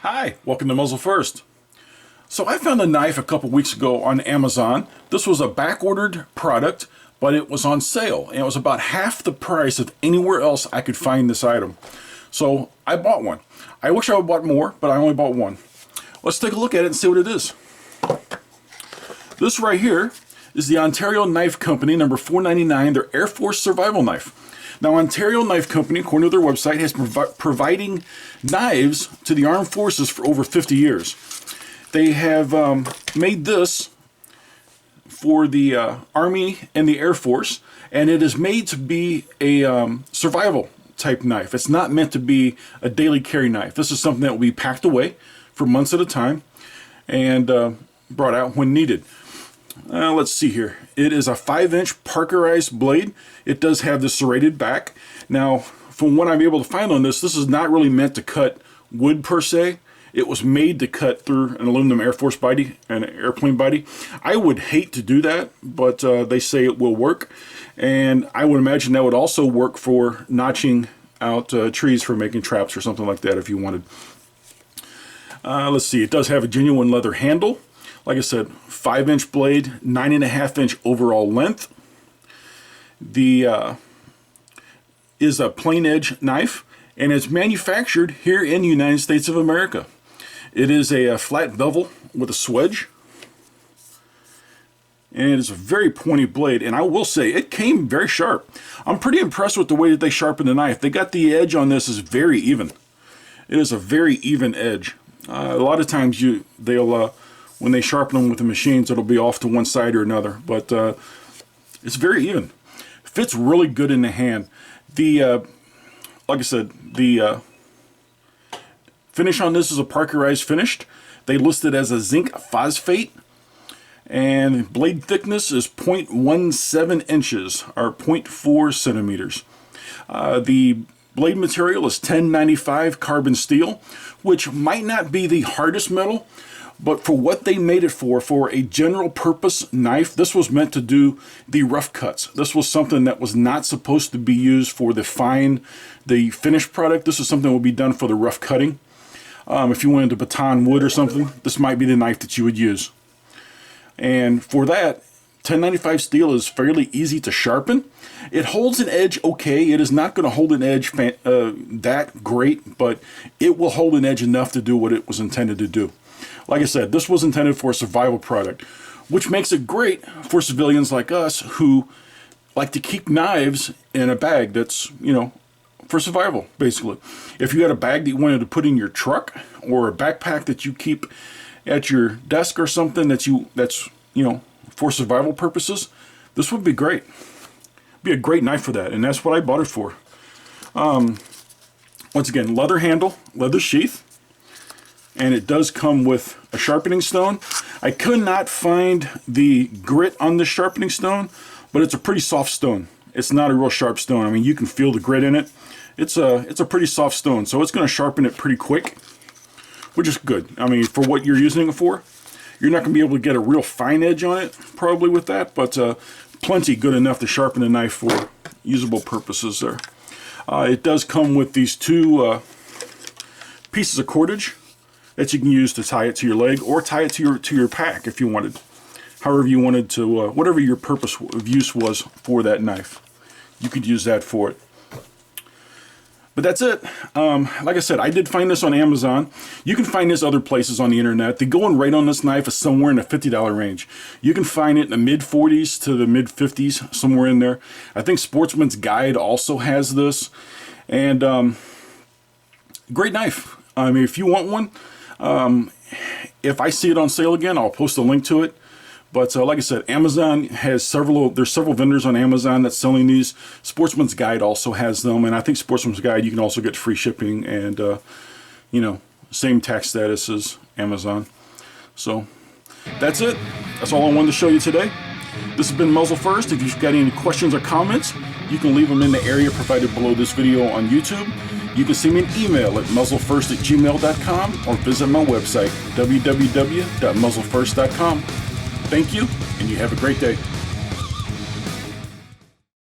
Hi, welcome to Muzzle First. So I found a knife a couple weeks ago on Amazon. This was a back-ordered product, but it was on sale, and it was about half the price of anywhere else I could find this item. So I bought one. I wish I would bought more, but I only bought one. Let's take a look at it and see what it is. This right here is the Ontario Knife Company, number 499, their Air Force survival knife. Now, Ontario Knife Company, according to their website, has been providing knives to the armed forces for over 50 years. They have made this for the Army and the Air Force, and it is made to be a survival type knife. It's not meant to be a daily carry knife. This is something that will be packed away for months at a time and brought out when needed. Let's see here. It is a 5-inch Parkerized blade. It does have the serrated back. Now, from what I'm able to find on this, this is not really meant to cut wood per se. It was made to cut through an aluminum Air Force body, an airplane body. I would hate to do that, but they say it will work. And I would imagine that would also work for notching out trees for making traps or something like that if you wanted. Let's see. It does have a genuine leather handle. Like I said, 5-inch blade, 9.5-inch overall length. The is a plain edge knife, and it's manufactured here in the United States of America. It is a flat bevel with a swedge, and it is a very pointy blade, and I will say it came very sharp. I'm pretty impressed with the way that they sharpen the knife. They got the edge on this is very even. It is a very even edge. A lot of times they'll when they sharpen them with the machines, it'll be off to one side or another, but it's very even. Fits really good in the hand. The like I said, the finish on this is a Parkerized finished. They list it as a zinc phosphate, and blade thickness is 0.17 inches or 0.4 centimeters. The blade material is 1095 carbon steel, which might not be the hardest metal, but for what they made it for a general purpose knife, this was meant to do the rough cuts. This was something that was not supposed to be used for the finished product. This is something that would be done for the rough cutting. If you wanted to baton wood or something, this might be the knife that you would use. And for that, 1095 steel is fairly easy to sharpen. It holds an edge okay. It is not going to hold an edge that great, but it will hold an edge enough to do what it was intended to do. Like I said, this was intended for a survival product, which makes it great for civilians like us who like to keep knives in a bag that's, you know, for survival, basically. If you had a bag that you wanted to put in your truck or a backpack that you keep at your desk or something that's you know, for survival purposes, this would be great. Be a great knife for that, and that's what I bought it for. Once again, leather handle, leather sheath, and it does come with a sharpening stone. I could not find the grit on the sharpening stone, but it's a pretty soft stone. It's not a real sharp stone. I mean, you can feel the grit in it. It's a pretty soft stone, so it's going to sharpen it pretty quick, which is good. I mean, for what you're using it for, you're not going to be able to get a real fine edge on it, probably with that, but plenty good enough to sharpen the knife for usable purposes there. It does come with these two pieces of cordage that you can use to tie it to your leg or tie it to your pack if you wanted. However you wanted to, whatever your purpose of use was for that knife, you could use that for it. But that's it. Like I said, I did find this on Amazon. You can find this other places on the internet. The going rate on this knife is somewhere in the $50 range. You can find it in the mid-40s to the mid-50s, somewhere in there. I think Sportsman's Guide also has this. And great knife. I mean, if you want one, if I see it on sale again, I'll post a link to it. But like I said, Amazon has there's several vendors on Amazon that's selling these. Sportsman's Guide also has them, and I think Sportsman's Guide you can also get free shipping and you know, same tax status as Amazon. So that's it. That's all I wanted to show you today. This has been Muzzle First. If you've got any questions or comments, you can leave them in the area provided below this video on YouTube. You can send me an email at muzzlefirst@gmail.com or visit my website, www.muzzlefirst.com. Thank you, and you have a great day.